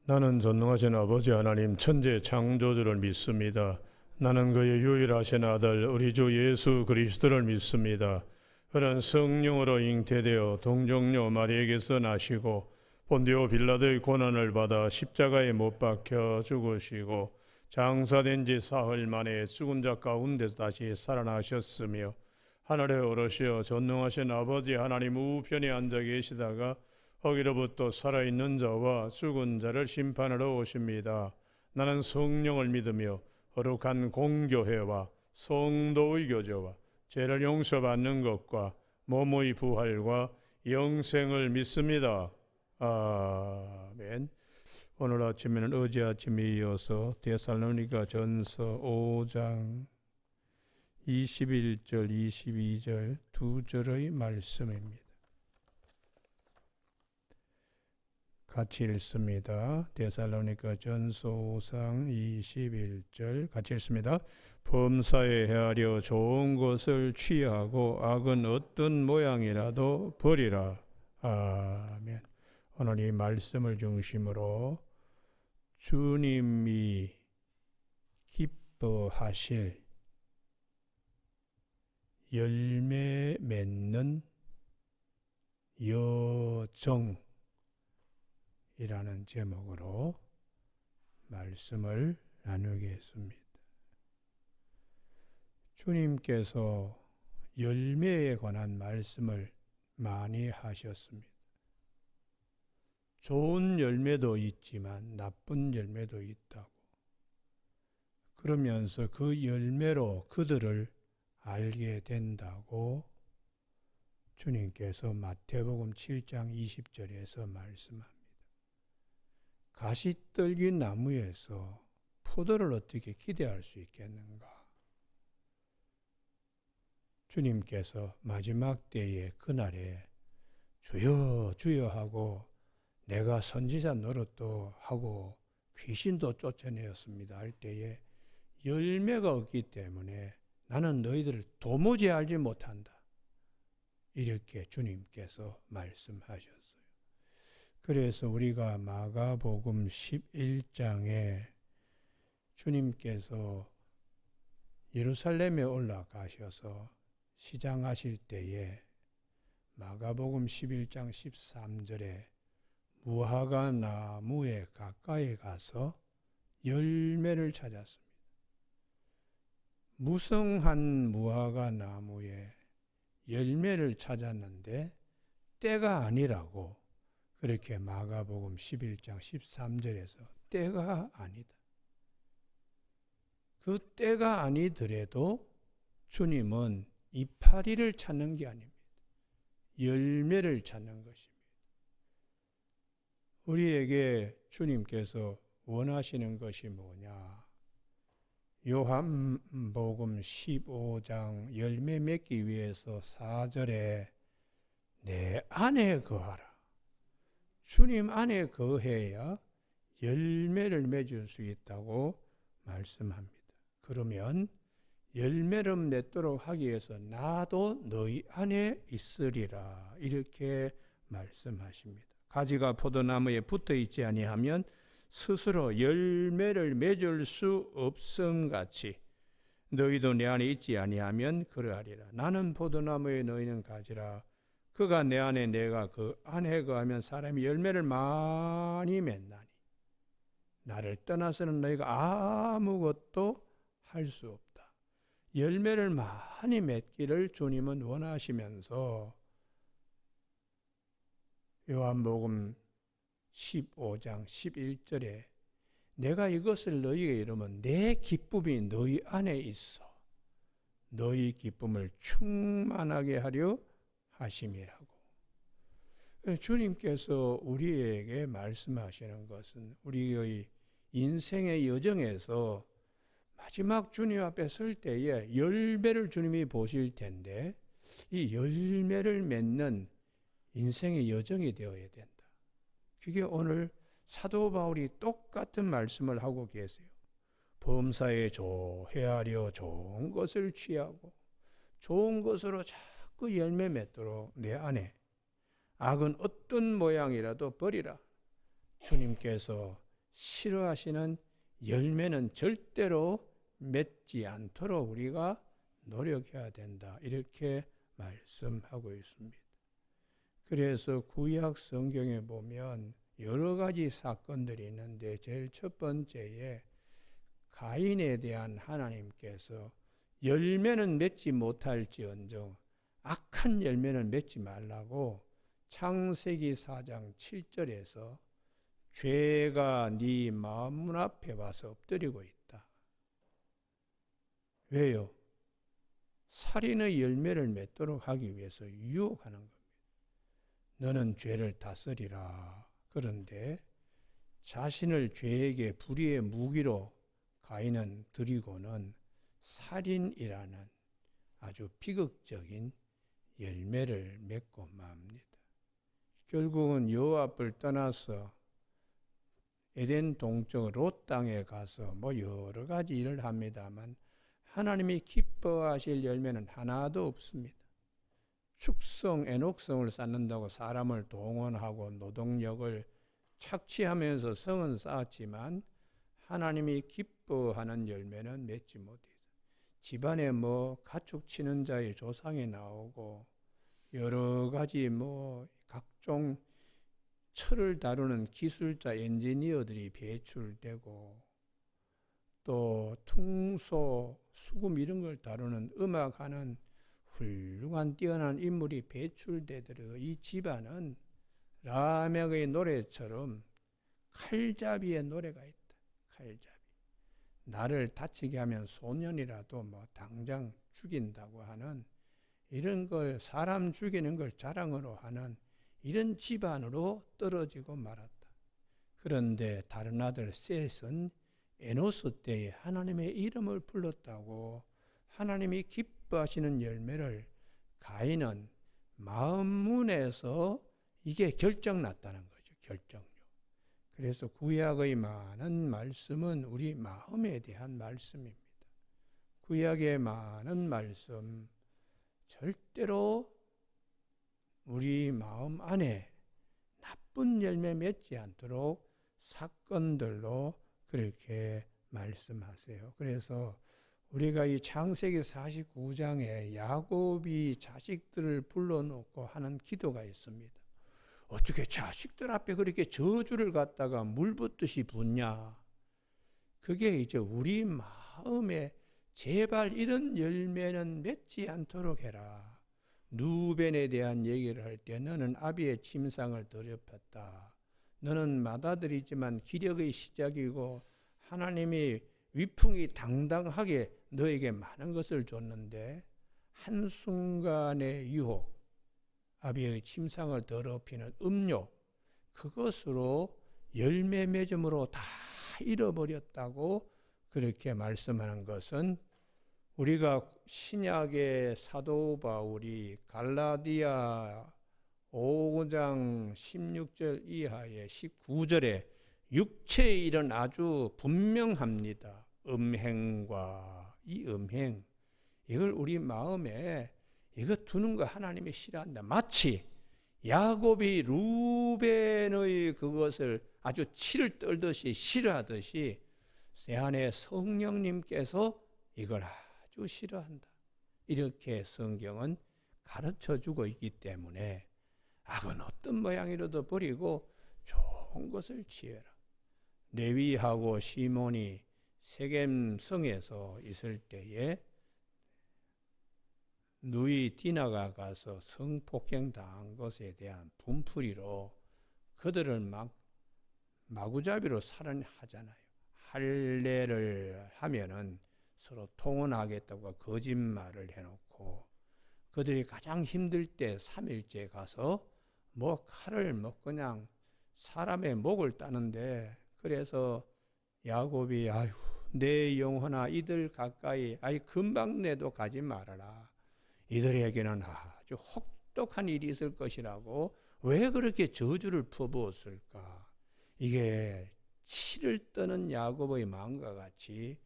나는 전능하신 아버지 하나님 천재 창조주를 믿습니다. 나는 그의 유일하신 아들 우리 주 예수 그리스도를 믿습니다. 그는 성령으로 잉태되어 동정녀 마리에게서 나시고 본디오 빌라도의 고난을 받아 십자가에 못 박혀 죽으시고 장사된 지 사흘 만에 죽은 자 가운데서 다시 살아나셨으며 하늘에 오르시어 전능하신 아버지 하나님 우편에 앉아 계시다가 거기로부터 살아있는 자와 죽은 자를 심판하러 오십니다. 나는 성령을 믿으며 거룩한 공교회와 성도의 교제와 죄를 용서받는 것과 몸의 부활과 영생을 믿습니다. 아멘. 오늘 아침에는 어제 아침에 이어서 데살로니가 전서 5장 21절 22절 두 절의 말씀입니다. 같이 읽습니다. 데살로니가 전서 5장 21절 같이 읽습니다. 범사에 헤아려 좋은 것을 취하고 악은 어떤 모양이라도 버리라. 아멘. 오늘 이 말씀을 중심으로 주님이 기뻐하실 열매 맺는 여정 이라는 제목으로 말씀을 나누겠습니다. 주님께서 열매에 관한 말씀을 많이 하셨습니다. 좋은 열매도 있지만 나쁜 열매도 있다고. 그러면서 그 열매로 그들을 알게 된다고 주님께서 마태복음 7장 20절에서 말씀합니다. 가시떨기 나무에서 포도를 어떻게 기대할 수 있겠는가? 주님께서 마지막 때의 그날에 주여 주여 하고 내가 선지자 노릇도 하고 귀신도 쫓아내었습니다 할 때에 열매가 없기 때문에 나는 너희들을 도무지 알지 못한다. 이렇게 주님께서 말씀하셨어요. 그래서 우리가 마가복음 11장에 주님께서 예루살렘에 올라가셔서 시장하실 때에 마가복음 11장 13절에 무화과 나무에 가까이 가서 열매를 찾았습니다. 무성한 무화과 나무에 열매를 찾았는데 때가 아니라고 그렇게 마가복음 11장 13절에서 때가 아니다. 그 때가 아니더라도 주님은 이파리를 찾는 게 아닙니다. 열매를 찾는 것입니다. 우리에게 주님께서 원하시는 것이 뭐냐? 요한복음 15장 열매 맺기 위해서 4절에 내 안에 거하라. 주님 안에 거해야 열매를 맺을 수 있다고 말씀합니다. 그러면 열매를 맺도록 하기 위해서 나도 너희 안에 있으리라 이렇게 말씀하십니다. 가지가 포도나무에 붙어 있지 아니하면 스스로 열매를 맺을 수 없음같이 너희도 내 안에 있지 아니하면 그러하리라. 나는 포도나무에 너희는 가지라. 그가 내 안에 내가 그 안에 거하면 사람이 열매를 많이 맺나니 나를 떠나서는 너희가 아무것도 할 수 없다. 열매를 많이 맺기를 주님은 원하시면서 요한복음 15장 11절에 내가 이것을 너희에게 이르면 내 기쁨이 너희 안에 있어 너희 기쁨을 충만하게 하려 하심이라고. 주님께서 우리에게 말씀하시는 것은 우리의 인생의 여정에서 마지막 주님 앞에 설 때에 열매를 주님이 보실 텐데 이 열매를 맺는 인생의 여정이 되어야 된다. 그게 오늘 사도 바울이 똑같은 말씀을 하고 계세요. 범사에 헤아려 좋은 것을 취하고 좋은 것으로 자꾸 열매 맺도록 내 안에 악은 어떤 모양이라도 버리라. 주님께서 싫어하시는 열매는 절대로 맺지 않도록 우리가 노력해야 된다. 이렇게 말씀하고 있습니다. 그래서 구약 성경에 보면 여러 가지 사건들이 있는데 제일 첫 번째에 가인에 대한 하나님께서 열매는 맺지 못할지언정 악한 열매는 맺지 말라고 창세기 4장 7절에서 죄가 네 마음 앞에 와서 엎드리고 있다. 왜요? 살인의 열매를 맺도록 하기 위해서 유혹하는 겁니다. 너는 죄를 다스리라. 그런데 자신을 죄에게 불의의 무기로 가인은 드리고는 살인이라는 아주 비극적인 열매를 맺고 맙니다. 결국은 여호와 앞을 떠나서 에덴 동쪽 롯 땅에 가서 여러 가지 일을 합니다만 하나님이 기뻐하실 열매는 하나도 없습니다. 축성, 애녹성을 쌓는다고 사람을 동원하고 노동력을 착취하면서 성은 쌓았지만 하나님이 기뻐하는 열매는 맺지 못해요. 집안에 가축 치는 자의 조상이 나오고 여러 가지 각종 철을 다루는 기술자 엔지니어들이 배출되고 또 퉁소, 수금 이런 걸 다루는 음악하는 훌륭한 뛰어난 인물이 배출되도록 이 집안은 라멕의 노래처럼 칼잡이의 노래가 있다. 칼잡이. 나를 다치게 하면 소년이라도 당장 죽인다고 하는 이런 걸 사람 죽이는 걸 자랑으로 하는 이런 집안으로 떨어지고 말았다. 그런데 다른 아들 셋은 에노스 때에 하나님의 이름을 불렀다고 하나님이 기뻐하시는 열매를 가인은 마음문에서 이게 결정났다는 거죠. 결정력. 그래서 구약의 많은 말씀은 우리 마음에 대한 말씀입니다. 구약의 많은 말씀 절대로 우리 마음 안에 나쁜 열매 맺지 않도록 사건들로 그렇게 말씀하세요. 그래서 우리가 이 창세기 49장에 야곱이 자식들을 불러놓고 하는 기도가 있습니다. 어떻게 자식들 앞에 그렇게 저주를 갖다가 물 붓듯이 붓냐? 그게 이제 우리 마음에 제발 이런 열매는 맺지 않도록 해라. 누벤에 대한 얘기를 할 때 너는 아비의 침상을 더럽혔다. 너는 맏아들이지만 기력의 시작이고 하나님이 위풍이 당당하게 너에게 많은 것을 줬는데 한순간의 유혹, 아비의 침상을 더럽히는 음욕, 그것으로 열매 맺음으로 다 잃어버렸다고 그렇게 말씀하는 것은 우리가 신약의 사도 바울이 갈라디아 5장 16절 이하의 19절에 육체의 일은 아주 분명합니다. 음행과 이 음행, 이걸 우리 마음에 이거 두는 거 하나님이 싫어한다. 마치 야곱이 루벤의 그것을 아주 치를 떨듯이 싫어하듯이 내 안에 성령님께서 이걸 아주 싫어한다. 이렇게 성경은 가르쳐주고 있기 때문에 악은 어떤 모양이라도 버리고 좋은 것을 취해라. 레위하고 시몬이 세겜 성에서 있을 때에 누이 디나가 가서 성폭행 당한 것에 대한 분풀이로 그들을 마구잡이로 살인하잖아요. 할례를 하면은 서로 통혼하겠다고 거짓말을 해놓고 그들이 가장 힘들 때 3일째 가서 칼을 그냥 사람의 목을 따는데, 그래서 야곱이 아유 내 영혼아 이들 가까이 금방 내도 가지 말아라. 이들에게는 아주 혹독한 일이 있을 것이라고 왜 그렇게 저주를 퍼부었을까? 이게 치를 떠는 야곱의 마음과 같이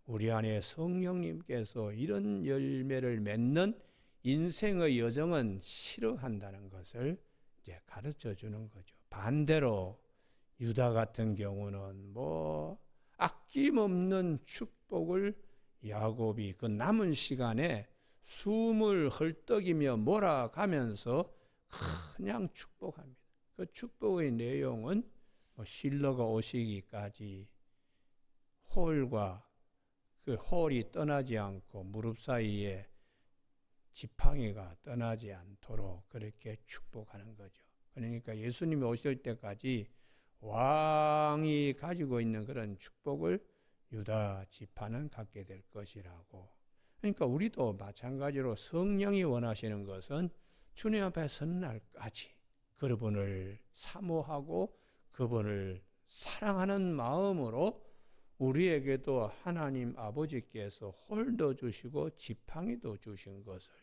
우리 안에 성령님께서 이런 열매를 맺는 인생의 여정은 싫어한다는 것을 이제 가르쳐 주는 거죠. 반대로 유다 같은 경우는 뭐 아낌없는 축복을 야곱이 그 남은 시간에 숨을 헐떡이며 몰아가면서 그냥 축복합니다. 그 축복의 내용은 실로가 오시기까지 홀과 그 홀이 떠나지 않고 무릎 사이에 지팡이가 떠나지 않도록 그렇게 축복하는 거죠. 그러니까 예수님이 오실 때까지 왕이 가지고 있는 그런 축복을 유다 지파는 갖게 될 것이라고. 그러니까 우리도 마찬가지로 성령이 원하시는 것은 주님 앞에 서는 날까지 그분을 사모하고 그분을 사랑하는 마음으로 우리에게도 하나님 아버지께서 홀도 주시고 지팡이도 주신 것을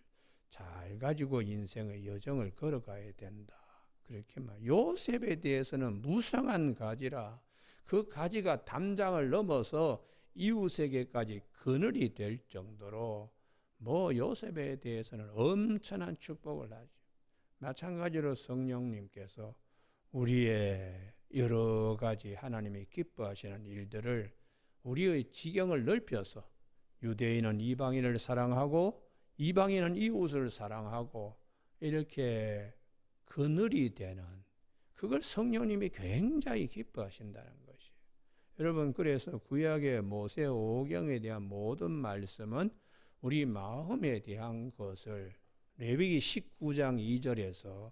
잘 가지고 인생의 여정을 걸어가야 된다. 그렇게 말. 요셉에 대해서는 무성한 가지라 그 가지가 담장을 넘어서 이웃에게까지 그늘이 될 정도로 뭐 요셉에 대해서는 엄청난 축복을 하죠. 마찬가지로 성령님께서 우리의 여러 가지 하나님이 기뻐하시는 일들을 우리의 지경을 넓혀서 유대인은 이방인을 사랑하고 이방인은 이웃을 사랑하고 이렇게 그늘이 되는 그걸 성령님이 굉장히 기뻐하신다는 것이에요. 여러분 그래서 구약의 모세 오경에 대한 모든 말씀은 우리 마음에 대한 것을 레위기 19장 2절에서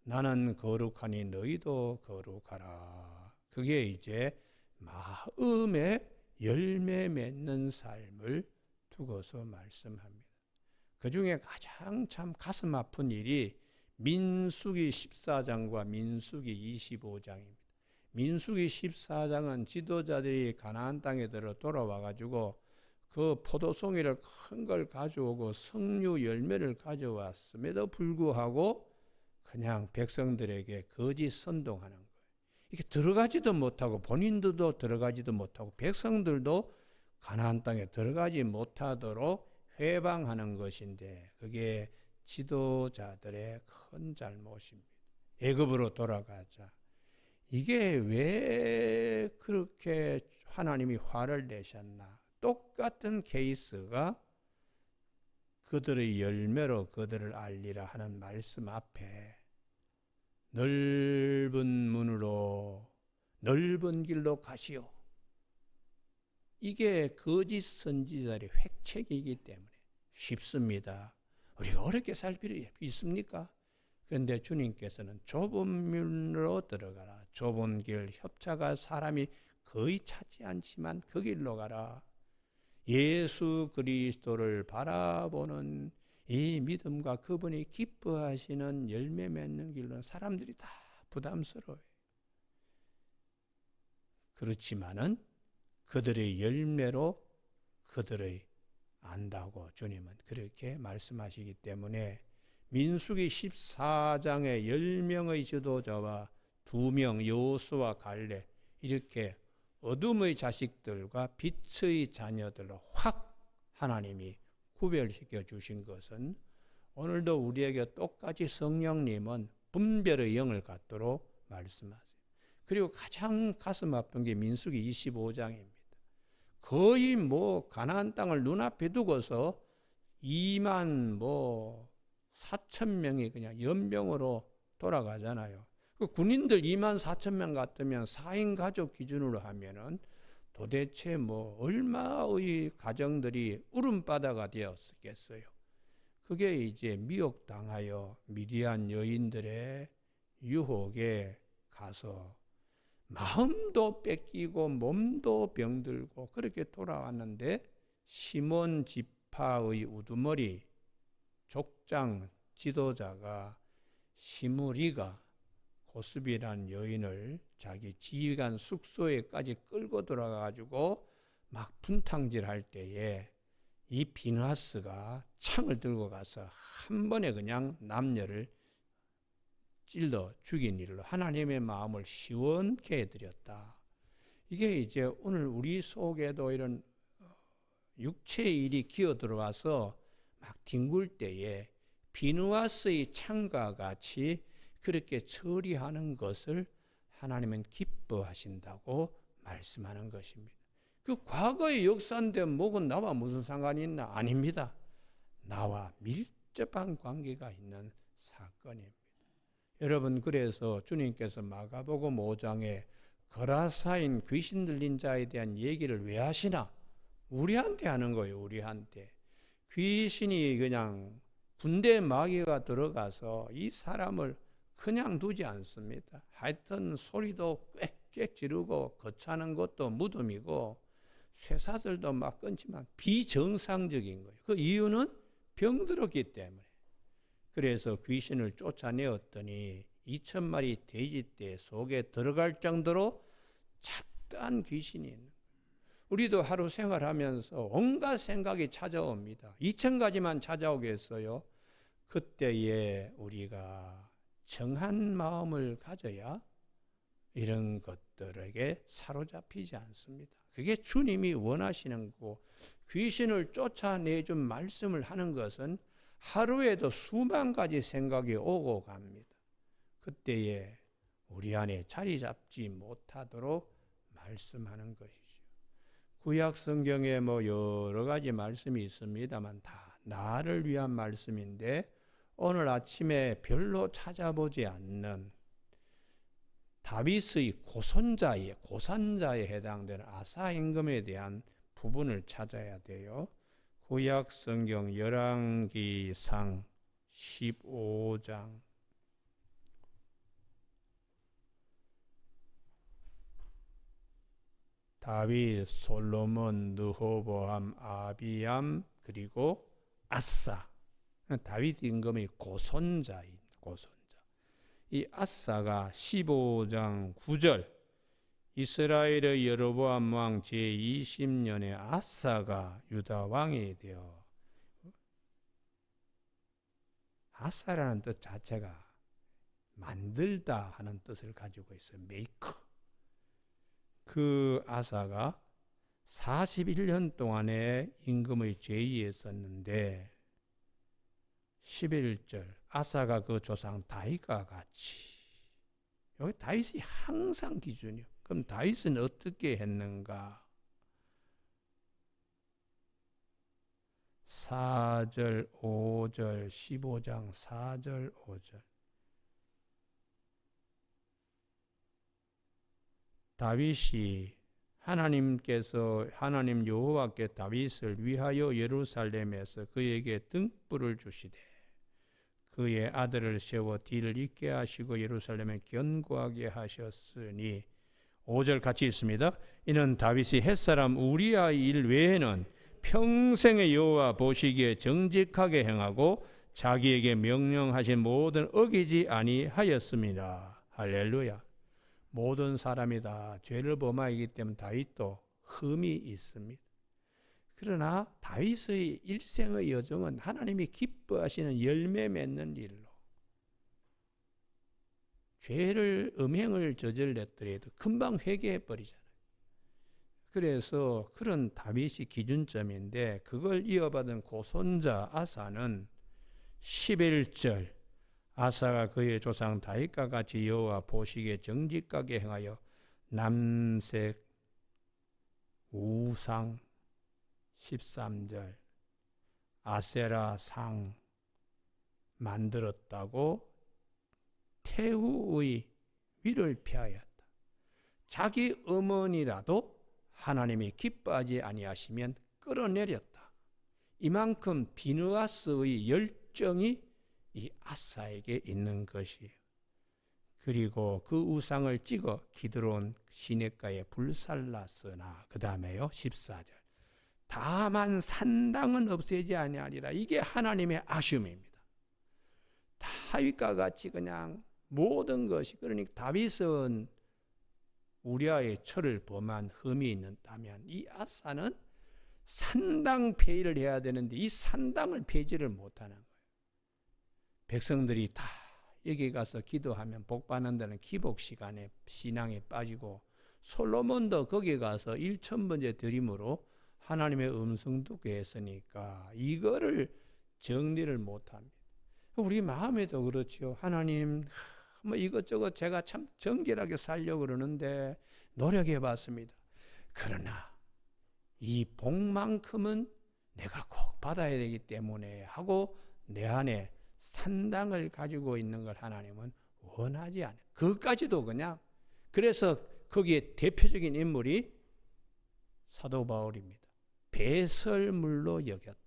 나는 거룩하니 너희도 거룩하라. 그게 이제 마음에 열매 맺는 삶을 두고서 말씀합니다. 그 중에 가장 참 가슴 아픈 일이 민수기 14장과 민수기 25장입니다. 민수기 14장은 지도자들이 가나안 땅에 들어 돌아와 가지고 그 포도송이를 큰 걸 가져오고 석류 열매를 가져왔음에도 불구하고 그냥 백성들에게 거짓 선동하는 거예요. 이게 들어가지도 못하고 본인들도 들어가지도 못하고 백성들도 가나안 땅에 들어가지 못하도록 회방하는 것인데 그게 지도자들의 큰 잘못입니다. 애굽으로 돌아가자. 이게 왜 그렇게 하나님이 화를 내셨나? 똑같은 케이스가 그들의 열매로 그들을 알리라 하는 말씀 앞에 넓은 문으로 넓은 길로 가시오. 이게 거짓 선지자의 획책이기 때문에 쉽습니다. 우리가 어렵게 살 필요 있습니까? 그런데 주님께서는 좁은 문으로 들어가라. 좁은 길, 협차가 사람이 거의 찾지 않지만 그 길로 가라. 예수 그리스도를 바라보는 이 믿음과 그분이 기뻐하시는 열매 맺는 길로는 사람들이 다 부담스러워요. 그렇지만은 그들의 열매로 그들의 안다고 주님은 그렇게 말씀하시기 때문에 민수기 14장의 10명의 지도자와 2명 여호수아 갈렙 이렇게 어둠의 자식들과 빛의 자녀들로 확 하나님이 구별시켜 주신 것은 오늘도 우리에게 똑같이 성령님은 분별의 영을 갖도록 말씀하세요. 그리고 가장 가슴 아픈 게 민수기 25장입니다. 거의 뭐 가나안 땅을 눈앞에 두고서 2만 4천 명이 그냥 연병으로 돌아가잖아요. 그 군인들 2만 4천 명 같으면 4인 가족 기준으로 하면은 도대체 얼마의 가정들이 울음바다가 되었겠어요. 그게 이제 미혹당하여 미디안 여인들의 유혹에 가서 마음도 뺏기고 몸도 병들고 그렇게 돌아왔는데 시몬 지파의 우두머리 족장 지도자가 시므리가 고스비라는 여인을 자기 지휘관 숙소에까지 끌고 들어가가지고 막 분탕질할 때에 이 비나스가 창을 들고 가서 한 번에 그냥 남녀를 찔러 죽인 일로 하나님의 마음을 시원케 해드렸다. 이게 이제 오늘 우리 속에도 이런 육체의 일이 기어 들어와서 막 뒹굴 때에 비누아스의 창과 같이 그렇게 처리하는 것을 하나님은 기뻐하신다고 말씀하는 것입니다. 그 과거의 역사인데 뭐건 나와 무슨 상관이 있나? 아닙니다. 나와 밀접한 관계가 있는 사건입니다. 여러분, 그래서 주님께서 마가복음 5장에 거라사인 귀신 들린 자에 대한 얘기를 왜 하시나? 우리한테 하는 거예요. 우리한테. 귀신이 그냥 군대 마귀가 들어가서 이 사람을 그냥 두지 않습니다. 하여튼 소리도 꽥꽥 지르고 거차는 것도 무덤이고 쇠사슬도 막 끊지만 비정상적인 거예요. 그 이유는 병들었기 때문에. 그래서 귀신을 쫓아내었더니 2,000마리 돼지떼 속에 들어갈 정도로 잡다한 귀신이 있는 거예요. 우리도 하루 생활하면서 온갖 생각이 찾아옵니다. 2,000가지만 찾아오겠어요? 그때에 우리가 정한 마음을 가져야 이런 것들에게 사로잡히지 않습니다. 그게 주님이 원하시는 거고, 귀신을 쫓아내준 말씀을 하는 것은 하루에도 수만 가지 생각이 오고 갑니다. 그때에 우리 안에 자리 잡지 못하도록 말씀하는 것이죠. 구약 성경에 뭐 여러 가지 말씀이 있습니다만 다 나를 위한 말씀인데, 오늘 아침에 별로 찾아보지 않는 다윗의 고산자에 해당되는 아사 임금에 대한 부분을 찾아야 돼요. 구약 성경 열왕기상 15장 다윗, 솔로몬, 르호보암, 아비암, 그리고 아사. 다윗 임금의 고손자입니다. 이 아사가 15장 9절, 이스라엘의 여로보암 왕 제20년에 아사가 유다 왕이 되어, 아사라는 뜻 자체가 만들다 하는 뜻을 가지고 있어요. 메이커. 그 아사가 41년 동안의 임금의 제위에 있었는데 11절, 아사가 그 조상 다윗과 같이, 여기 다윗이 항상 기준이요. 그럼 다윗은 어떻게 했는가? 4절, 5절, 15장 4절, 5절. 다윗이 하나님 여호와께 다윗을 위하여 예루살렘에서 그에게 등불을 주시되 그의 아들을 세워 뒤를 잇게 하시고 예루살렘에 견고하게 하셨으니, 5절 같이 읽습니다. 이는 다윗이 햇사람 우리아의 일 외에는 평생의 여호와 보시기에 정직하게 행하고 자기에게 명령하신 모든 어기지 아니하였습니다. 할렐루야. 모든 사람이 다 죄를 범하기 때문에 다윗도 흠이 있습니다. 그러나 다윗의 일생의 여정은 하나님이 기뻐하시는 열매 맺는 일로, 죄를 음행을 저질렀더라도 금방 회개해 버리잖아요. 그래서 그런 다윗이 기준점인데, 그걸 이어받은 고손자 아사는 11절, 아사가 그의 조상 다윗과 같이 여호와 보시기에 정직하게 행하여 남색 우상, 13절, 아세라 상 만들었다고 태후의 위를 피하였다. 자기 어머니라도 하나님이 기뻐하지 아니하시면 끌어내렸다. 이만큼 비느하스의 열정이 이 아사에게 있는 것이에요. 그리고 그 우상을 찍어 기드론 시냇가에 불살랐으나, 그 다음에요 14절, 다만 산당은 없애지 아니하리라. 이게 하나님의 아쉬움입니다. 다윗과 같이 그냥 모든 것이, 그러니까 다윗은 우리아의 철을 범한 흠이 있다면 이 아사는 산당 폐위를 해야 되는데 이 산당을 폐지를 못하는 거예요. 백성들이 다 여기 가서 기도하면 복 받는다는 기복 시간에 신앙에 빠지고, 솔로몬도 거기 가서 1000번째 드림으로 하나님의 음성 듣게 했으니까 이거를 정리를 못합니다. 우리 마음에도 그렇죠. 하나님, 뭐 이것저것 제가 참 정결하게 살려고 그러는데 노력해 봤습니다. 그러나 이 복만큼은 내가 꼭 받아야 되기 때문에 하고 내 안에 산당을 가지고 있는 걸 하나님은 원하지 않아요. 그것까지도 그냥 그래서 거기에 대표적인 인물이 사도 바울입니다. 배설물로 여겼다.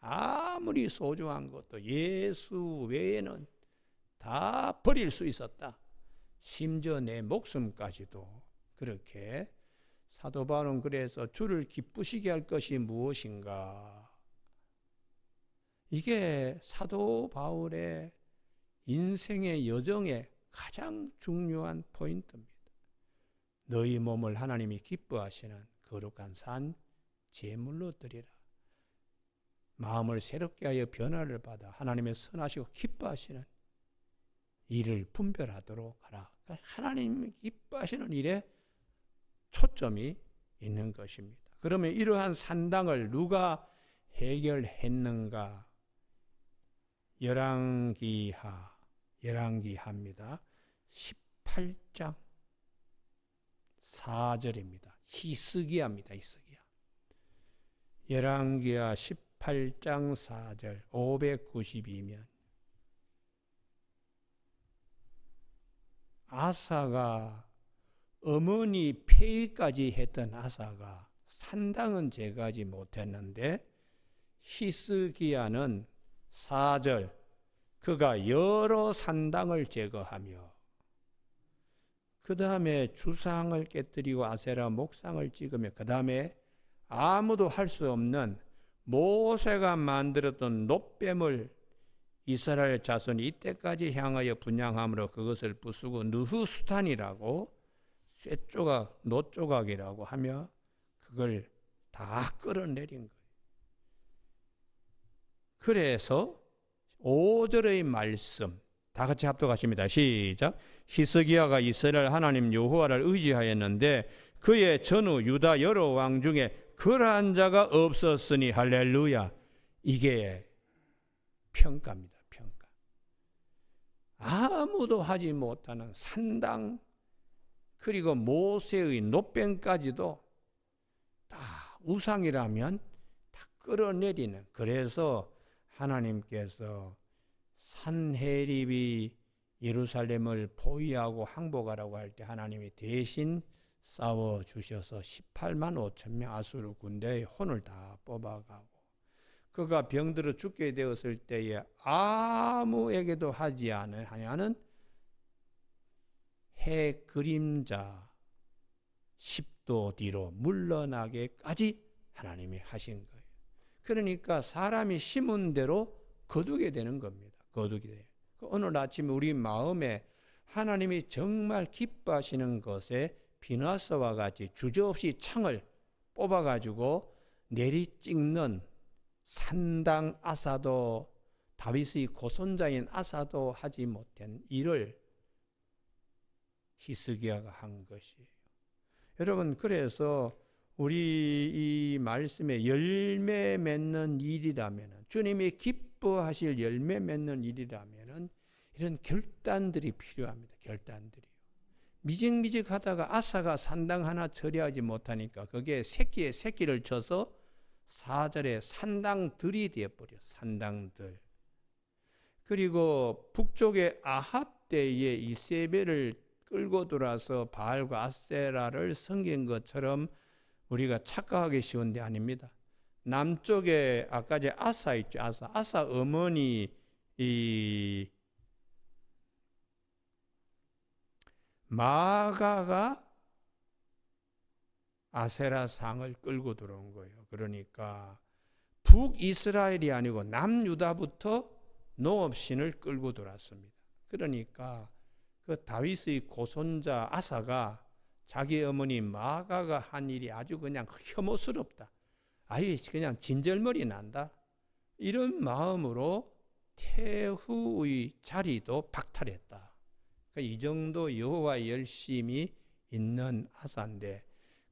아무리 소중한 것도 예수 외에는 다 버릴 수 있었다. 심지어 내 목숨까지도 그렇게 사도 바울은 그래서 주를 기쁘시게 할 것이 무엇인가? 이게 사도 바울의 인생의 여정의 가장 중요한 포인트입니다. 너희 몸을 하나님이 기뻐하시는 거룩한 산 제물로 드리라. 마음을 새롭게 하여 변화를 받아 하나님의 선하시고 기뻐하시는 일을 분별하도록 하라. 하나님이 기뻐하시는 일에 초점이 있는 것입니다. 그러면 이러한 산당을 누가 해결했는가? 열왕기하입니다. 18장 4절입니다. 히스기야입니다. 히스기야. 열왕기하 18장 4절 592면 아사가 어머니 폐위까지 했던 아사가 산당은 제거하지 못했는데 히스기야는 4절 그가 여러 산당을 제거하며 그 다음에 주상을 깨뜨리고 아세라 목상을 찍으며 그 다음에 아무도 할 수 없는 모세가 만들었던 놋뱀을 이스라엘 자손이 이때까지 향하여 분향함으로 그것을 부수고 느후스탄이라고 쇠조각, 놋조각이라고 하며 그걸 다 끌어내린 거예요. 그래서 5절의 말씀 다 같이 합독하십니다. 시작. 히스기야가 이스라엘 하나님 여호와를 의지하였는데 그의 전후 유다 여러 왕 중에 그러한 자가 없었으니 할렐루야. 이게 평가입니다. 평가. 아무도 하지 못하는 산당 그리고 모세의 놋뱀까지도 다 우상이라면 다 끌어내리는. 그래서 하나님께서 산헤립이 예루살렘을 포위하고 항복하라고 할 때 하나님이 대신 싸워 주셔서 18만 5천 명 아수르 군대의 혼을 다 뽑아가고 그가 병들어 죽게 되었을 때에 아무에게도 하지 않은 해 그림자 10도 뒤로 물러나게까지 하나님이 하신 거예요. 그러니까 사람이 심은 대로 거두게 되는 겁니다. 거두게 돼요. 오늘 아침 우리 마음에 하나님이 정말 기뻐하시는 것에 비나스와 같이 주저없이 창을 뽑아가지고 내리찍는 산당 아사도 다윗의 고손자인 아사도 하지 못한 일을 히스기야가 한 것이에요. 여러분 그래서 우리 이 말씀에 열매 맺는 일이라면 주님이 기뻐하실 열매 맺는 일이라면 이런 결단들이 필요합니다. 결단들이요. 미직미직하다가 아사가 산당 하나 처리하지 못하니까 그게 새끼에 새끼를 쳐서 4절에 산당들이 되어버려. 산당들. 그리고 북쪽의 아합 때에 이세벨을 끌고 들어와서 바알과 아세라를 섬긴 것처럼 우리가 착각하기 쉬운데 아닙니다. 남쪽에 아까 이제 아사 있죠. 아사 어머니 이 마가가 아세라 상을 끌고 들어온 거예요. 그러니까 북이스라엘이 아니고 남유다부터 노업신을 끌고 들어왔습니다. 그러니까 그 다윗의 고손자 아사가 자기 어머니 마가가 한 일이 아주 그냥 혐오스럽다. 아예 그냥 진절머리 난다. 이런 마음으로 태후의 자리도 박탈했다. 그러니까 이 정도 여호와의 열심이 있는 아사인데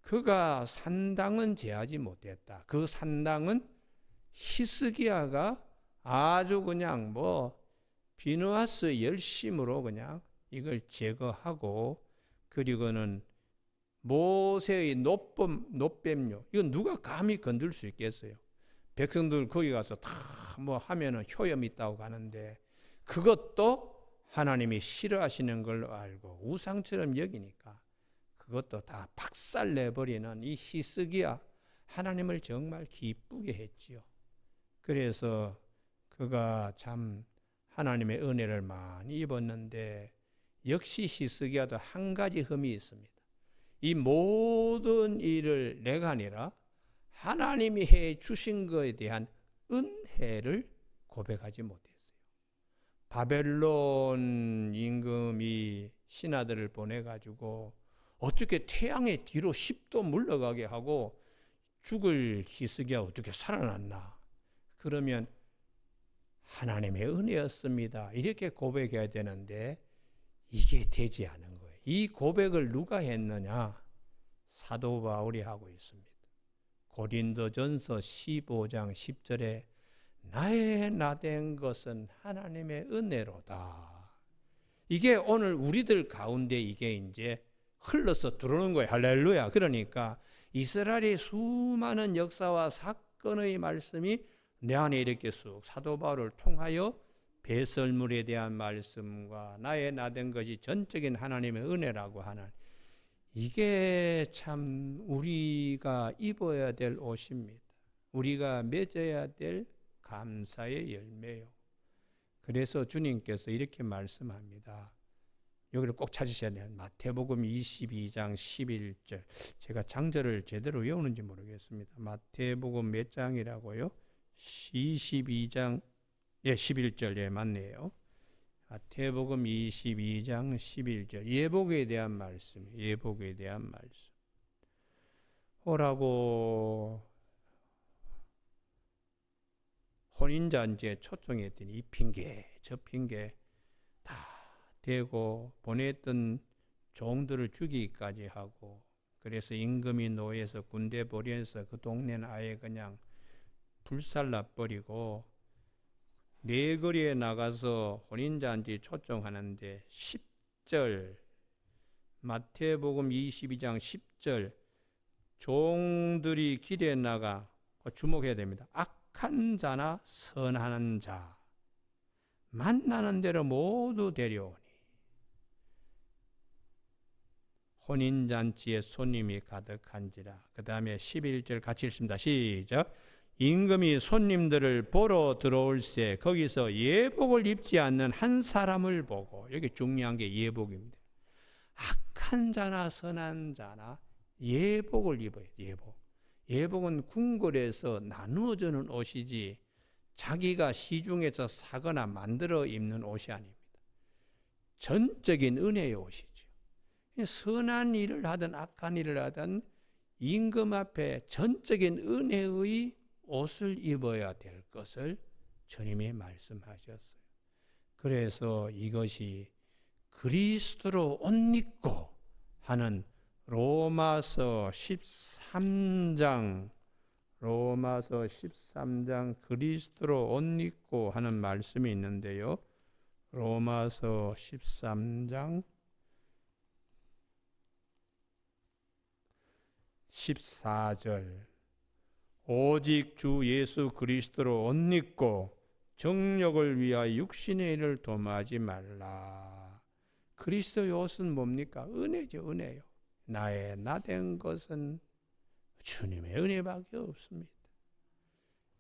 그가 산당은 제하지 못했다. 그 산당은 히스기야가 아주 그냥 비느하스 열심으로 그냥 이걸 제거하고, 그리고는 모세의 노뱀요. 이건 누가 감히 건들 수 있겠어요? 백성들 거기 가서 다 뭐 하면은 효염 있다고 가는데, 그것도 하나님이 싫어하시는 걸로 알고 우상처럼 여기니까 그것도 다 박살내버리는 이 히스기야, 하나님을 정말 기쁘게 했지요. 그래서 그가 참 하나님의 은혜를 많이 입었는데, 역시 히스기야도 한 가지 흠이 있습니다. 이 모든 일을 내가 아니라 하나님이 해 주신 것에 대한 은혜를 고백하지 못했어요. 바벨론 임금이 신하들을 보내가지고 어떻게 태양의 뒤로 10도 물러가게 하고 죽을 히스기야 어떻게 살아났나? 그러면 하나님의 은혜였습니다, 이렇게 고백해야 되는데 이게 되지 않은 거예요. 이 고백을 누가 했느냐? 사도 바울이 하고 있습니다. 고린도전서 15장 10절에 나의 나된 것은 하나님의 은혜로다. 이게 오늘 우리들 가운데 이게 이제 흘러서 들어오는 거예요. 할렐루야. 그러니까 이스라엘의 수많은 역사와 사건의 말씀이 내 안에 이렇게 쑥 사도 바울을 통하여 배설물에 대한 말씀과 나의 나된 것이 전적인 하나님의 은혜라고 하는, 이게 참 우리가 입어야 될 옷입니다. 우리가 맺어야 될 감사의 열매요. 그래서 주님께서 이렇게 말씀합니다. 여기를 꼭 찾으셔야 돼요. 마태복음 22장 11절. 제가 장절을 제대로 외우는지 모르겠습니다. 마태복음 몇 장이라고요? 22장 11절. 예, 맞네요. 마태복음 22장 11절. 예복에 대한 말씀. 예복에 대한 말씀. 오라고 혼인잔치에 초청했더니 이 핑계 저 핑계 다 대고 보냈던 종들을 죽이기까지 하고, 그래서 임금이 노해서 군대 보내서 그 동네는 아예 그냥 불살라 버리고 네 거리에 나가서 혼인잔치 초청하는데 10절, 마태복음 22장 10절, 종들이 길에 나가, 주목해야 됩니다. 악한 자나 선한 자 만나는 대로 모두 데려오니 혼인잔치에 손님이 가득한지라. 그 다음에 11절 같이 읽습니다. 시작. 임금이 손님들을 보러 들어올새 거기서 예복을 입지 않는 한 사람을 보고, 여기 중요한 게 예복입니다. 악한 자나 선한 자나 예복을 입어요. 예복은 궁궐에서 나누어 주는 옷이지 자기가 시중에서 사거나 만들어 입는 옷이 아닙니다. 전적인 은혜의 옷이죠. 선한 일을 하든 악한 일을 하든 임금 앞에 전적인 은혜의 옷을 입어야 될 것을 주님이 말씀하셨어요. 그래서 이것이 그리스도로 옷 입고 하는 로마서 13장 그리스도로 옷 입고 하는 말씀이 있는데요. 로마서 13장 14절. 오직 주 예수 그리스도로 옷 입고 정욕을 위하여 육신의 일을 도모하지 말라. 그리스도의 옷은 뭡니까? 은혜죠, 은혜요. 나의 나된 것은 주님의 은혜밖에 없습니다.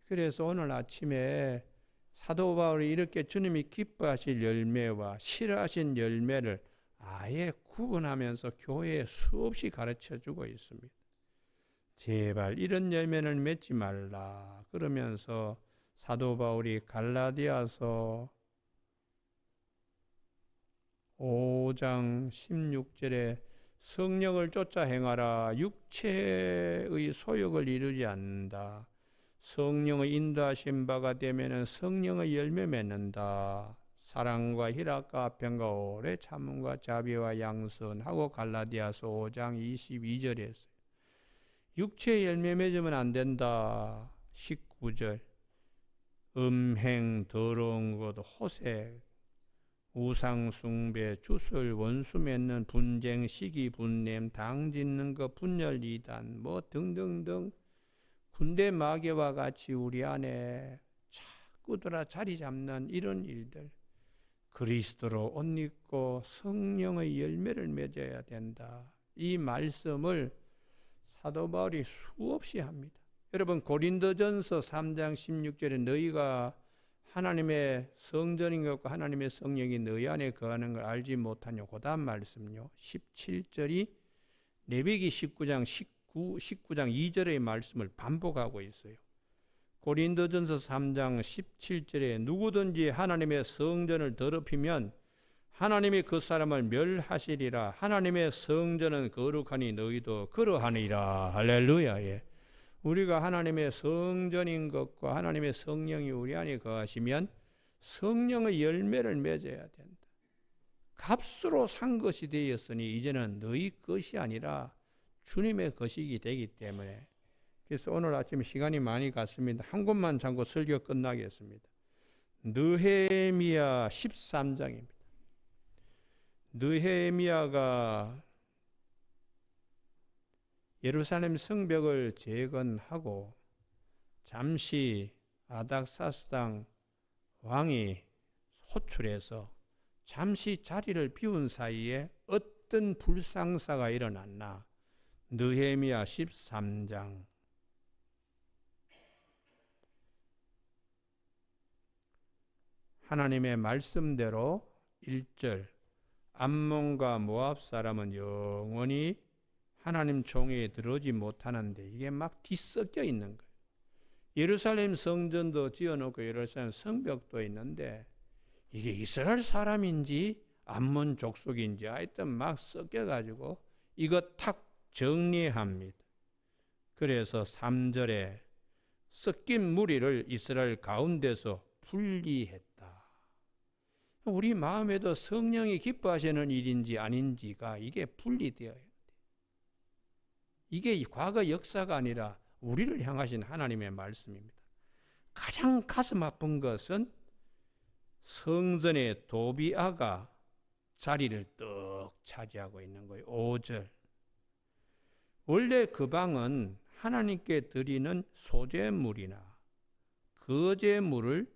그래서 오늘 아침에 사도 바울이 이렇게 주님이 기뻐하실 열매와 싫어하신 열매를 아예 구분하면서 교회에 수없이 가르쳐주고 있습니다. 제발 이런 열매를 맺지 말라. 그러면서 사도 바울이 갈라디아서 5장 16절에 성령을 쫓아 행하라. 육체의 소욕을 이루지 않는다. 성령의 인도하신 바가 되면 성령의 열매 맺는다. 사랑과 희락과 평과 오래 참음과 자비와 양선하고 갈라디아서 5장 22절에 있어요. 육체의 열매 맺으면 안 된다. 19절. 음행, 더러운 것, 호색, 우상 숭배, 주술, 원수 맺는 분쟁, 시기, 분냄, 당 짓는 것, 분열 이단 뭐 등등등 군대 마개와 같이 우리 안에 자꾸 들어 자리 잡는 이런 일들, 그리스도로 옷 입고 성령의 열매를 맺어야 된다. 이 말씀을 사도 바울이 수없이 합니다. 여러분 고린도전서 3장 16절에 너희가 하나님의 성전인 것 같고 하나님의 성령이 너희 안에 거하는 걸 알지 못하냐. 그 다음 말씀요. 17절이 레위기 19장 2절의 말씀을 반복하고 있어요. 고린도전서 3장 17절에 누구든지 하나님의 성전을 더럽히면 하나님이 그 사람을 멸하시리라. 하나님의 성전은 거룩하니 너희도 그러하니라. 할렐루야. 예. 우리가 하나님의 성전인 것과 하나님의 성령이 우리 안에 거하시면 성령의 열매를 맺어야 된다. 값으로 산 것이 되었으니 이제는 너희 것이 아니라 주님의 것이기 되기 때문에, 그래서 오늘 아침 시간이 많이 갔습니다. 한 곳만 잠고 설교 끝나겠습니다. 느헤미야 13장입니다. 느헤미야가 예루살렘 성벽을 재건하고 잠시 아닥사스당 왕이 호출해서 잠시 자리를 비운 사이에 어떤 불상사가 일어났나. 느헤미야 13장 하나님의 말씀대로 1절 암몬과 모압 사람은 영원히 하나님 총회에 들어오지 못하는데 이게 막 뒤섞여 있는 거예요. 예루살렘 성전도 지어놓고 예루살렘 성벽도 있는데 이게 이스라엘 사람인지 암몬 족속인지 하여튼 막 섞여가지고 이거 탁 정리합니다. 그래서 3절에 섞인 무리를 이스라엘 가운데서 분리했다. 우리 마음에도 성령이 기뻐하시는 일인지 아닌지가 이게 분리되어야 돼. 이게 과거 역사가 아니라 우리를 향하신 하나님의 말씀입니다. 가장 가슴 아픈 것은 성전의 도비아가 자리를 떡 차지하고 있는 거예요. 5절. 원래 그 방은 하나님께 드리는 소제물이나 거제물을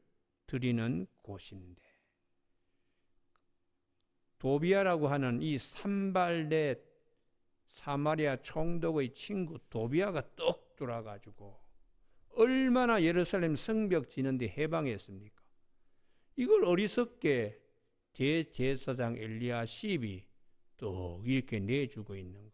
드리는 곳인데, 도비아라고 하는 이 산발렛 사마리아 총독의 친구 도비아가 떡 돌아가지고 얼마나 예루살렘 성벽 지는데 해방했습니까? 이걸 어리석게 대제사장 엘리야십이 또 이렇게 내주고 있는 거예요.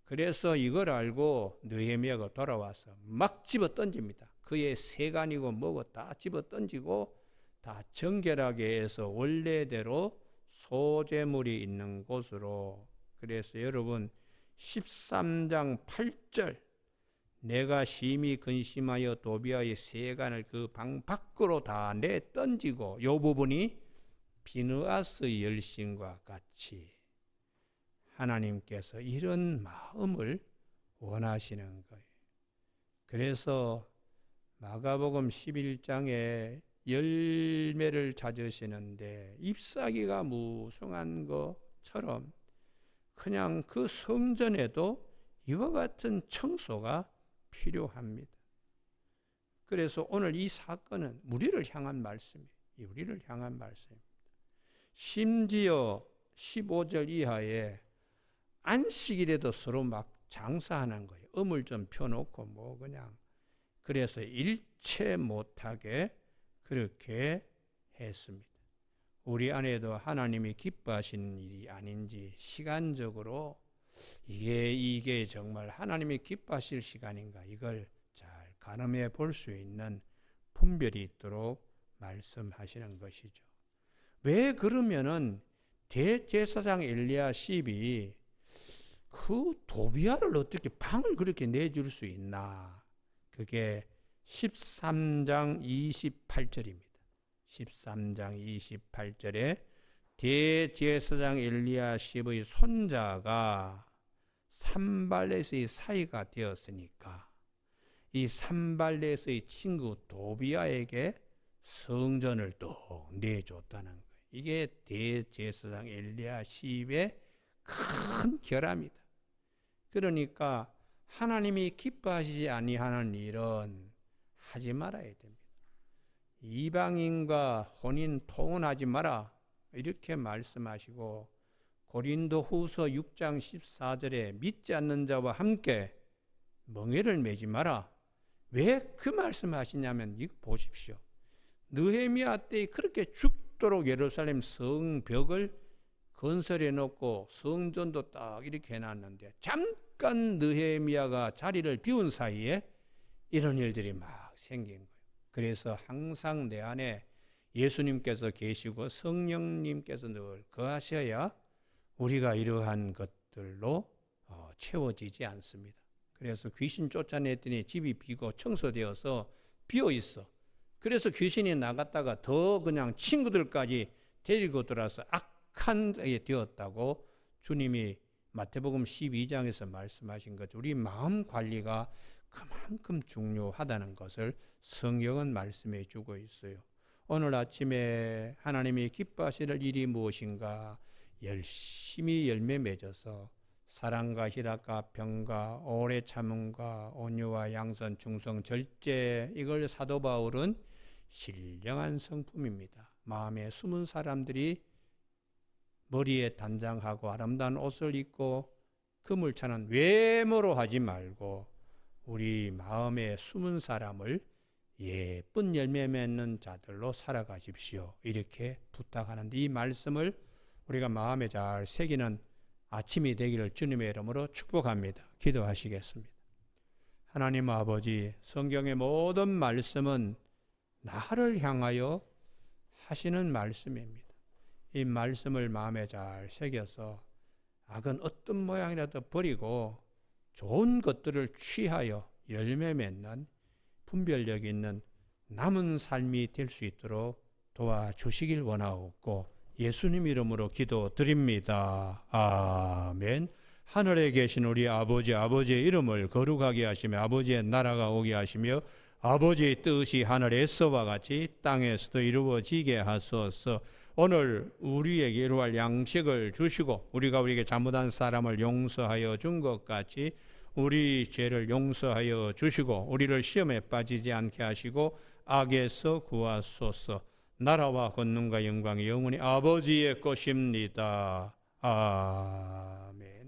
그래서 이걸 알고 느헤미야가 돌아와서 막 집어 던집니다. 그의 세간이고 뭐고 다 집어 던지고 다 정결하게 해서 원래대로 소제물이 있는 곳으로. 그래서 여러분 13장 8절 내가 심히 근심하여 도비아의 세간을 그 방 밖으로 다 내 던지고, 이 부분이 비느하스의 열심과 같이 하나님께서 이런 마음을 원하시는 거예요. 그래서 마가복음 11장에 열매를 찾으시는데 잎사귀가 무성한 것처럼 그냥 그 성전에도 이와 같은 청소가 필요합니다. 그래서 오늘 이 사건은 우리를 향한 말씀이에요. 우리를 향한 말씀입니다. 심지어 15절 이하에 안식일에도 서로 막 장사하는 거예요. 음을 좀 펴놓고 뭐 그냥. 그래서 일체 못하게 그렇게 했습니다. 우리 안에도 하나님이 기뻐하시는 일이 아닌지 시간적으로 이게 정말 하나님이 기뻐하실 시간인가, 이걸 잘 가늠해 볼 수 있는 분별이 있도록 말씀하시는 것이죠. 왜 그러면은 대제사장 엘리야십이 그 도비아를 어떻게 방을 그렇게 내줄 수 있나? 그게 13장 28절입니다. 13장 28절에 대제사장 엘리야십의 손자가 산발렛의 사이가 되었으니까 이 산발렛의 친구 도비아에게 성전을 또 내줬다는 거예요. 이게 대제사장 엘리야십의 큰 결함이다. 그러니까 하나님이 기뻐하시지 아니하는 일은 하지 말아야 됩니다. 이방인과 혼인 통혼하지 마라 이렇게 말씀하시고 고린도 후서 6장 14절에 믿지 않는 자와 함께 멍에를 매지 마라. 왜 그 말씀하시냐면 이거 보십시오. 느헤미야 때 그렇게 죽도록 예루살렘 성벽을 건설해 놓고 성전도 딱 이렇게 해놨는데 잠깐 느헤미야가 자리를 비운 사이에 이런 일들이 막 생긴 거예요. 그래서 항상 내 안에 예수님께서 계시고 성령님께서 늘 거하셔야 우리가 이러한 것들로 채워지지 않습니다. 그래서 귀신 쫓아냈더니 집이 비고 청소되어서 비어 있어. 그래서 귀신이 나갔다가 더 그냥 친구들까지 데리고 들어와서 악한 게 되었다고 주님이 마태복음 12장에서 말씀하신 거죠. 우리 마음 관리가 그만큼 중요하다는 것을 성경은 말씀해 주고 있어요. 오늘 아침에 하나님이 기뻐하실 일이 무엇인가 열심히 열매 맺어서 사랑과 희락과 평과 오래 참음과 온유와 양선 충성 절제 이걸 사도 바울은 신령한 성품입니다. 마음에 숨은 사람들이 머리에 단장하고 아름다운 옷을 입고 금을 차는 외모로 하지 말고 우리 마음에 숨은 사람을 예쁜 열매 맺는 자들로 살아가십시오. 이렇게 부탁하는데 이 말씀을 우리가 마음에 잘 새기는 아침이 되기를 주님의 이름으로 축복합니다. 기도하시겠습니다. 하나님 아버지, 성경의 모든 말씀은 나를 향하여 하시는 말씀입니다. 이 말씀을 마음에 잘 새겨서 악은 어떤 모양이라도 버리고 좋은 것들을 취하여 열매 맺는 분별력 있는 남은 삶이 될 수 있도록 도와주시길 원하옵고 예수님 이름으로 기도드립니다. 아멘. 하늘에 계신 우리 아버지, 아버지의 이름을 거룩하게 하시며 아버지의 나라가 오게 하시며 아버지의 뜻이 하늘에서와 같이 땅에서도 이루어지게 하소서. 오늘 우리에게 이루할 양식을 주시고 우리가 우리에게 잘못한 사람을 용서하여 준 것 같이 우리 죄를 용서하여 주시고 우리를 시험에 빠지지 않게 하시고 악에서 구하소서. 나라와 권능과 영광이 영원히 아버지의 것입니다. 아멘.